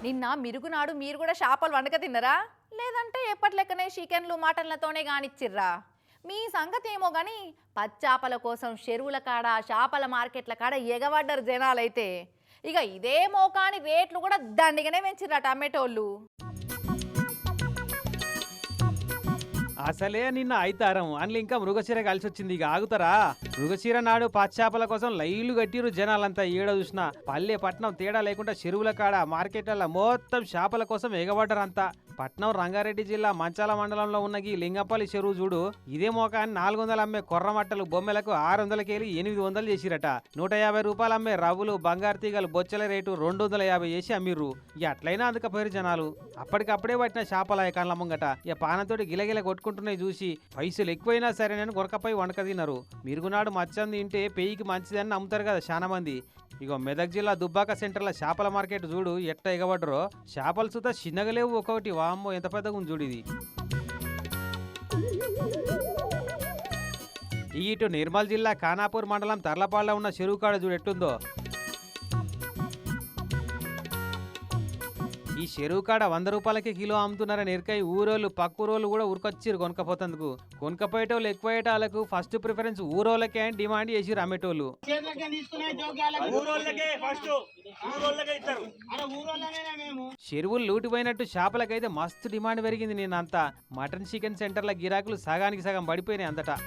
నిన్న మిరుగునాడు మీరు కూడా చేపలు వండక తిన్నరా లేదంటే ఎప్పటి లెక్కనే చికెన్లు మటన్లతోనే కానిచ్చిర్రా మీ సంగతి ఏమో గాని పచ్చాపల కోసం చెరువుల కాడ చేపల మార్కెట్ల కాడ ఎగబడ్డరు జనాలైతే ఇక ఇదే మోకాని రేట్లు కూడా దండిగానే పెంచిర్రా టమాటోళ్ళు అసలే నిన్న అయితారం అందులో ఇంకా మృగశిర కలిసి వచ్చింది ఇక ఆగుతారా మృగశిర నాడు పచ్చాపల కోసం లైలు కట్టిరు జనాలంతా ఏడ చూసినా పల్లె పట్నం తేడా లేకుండా చెరువుల కాడ మార్కెట్ల మొత్తం చేపల కోసం ఎగబడ్డరంతా పట్నం రంగారెడ్డి జిల్లా మంచాల మండలంలో ఉన్న ఈ లింగపల్లి చెరువు చూడు ఇదే మోకాన్ని 400 అమ్మే కొర్రమట్టలు బొమ్మెలకు 600 800 చేసిరట 150 రూపాయలు అమ్మే రవ్వులు బంగారు తీగలు బొచ్చల రేటు 250 చేసి అమ్మిర్రు ఇక అట్లయినా అందుకపోయారు జనాలు అప్పటికప్పుడే పట్టిన చేపల కళ్ళ ముంగట ఇక పానంతోటి గిలగిల కొట్టుకుంటున్నాయి చూసి పైసలు ఎక్కువైనా సరేనని గొరకపై వండక తిన్నారు మిరుగునాడు మచ్చం తింటే పెయ్యికి మంచిదని నమ్ముతారు కదా చాలా మంది ఇగో మెదక్ జిల్లా దుబ్బాక సెంటర్ల చేపల మార్కెట్ చూడు ఎట్ట ఎగబడ్డరో చేపలు సుతా చిన్నగా లేవు ఒకటి వామ్మో ఎంత పెద్దగా ఉంది చూడు ఇది ఇటు నిర్మల్ జిల్లా ఖానాపూర్ మండలం తర్లపాడులో ఉన్న చెరువు కాడ చూడు ఎట్టుందో ఈ చెరువు కాడ 100 రూపాయలకి కిలో అమ్ముతున్నారని ఎరికై ఊరోళ్ళు పక్కూరోళ్ళు కూడా ఉరికొచ్చిరు కొనకపోతందుకు కొనకపోయేటోళ్ళు ఎక్కువయ్యేటాలకు ఫస్ట్ ప్రిఫరెన్స్ ఊరోళ్ళకే అని డిమాండ్ చేసిరు అమ్మేటోళ్ళు చెరువులు లూటిపోయినట్టు చేపలకైతే మస్తు డిమాండ్ పెరిగింది నేనంతా మటన్ చికెన్ సెంటర్ల గిరాకులు సగానికి సగం పడిపోయినాయి అంతటా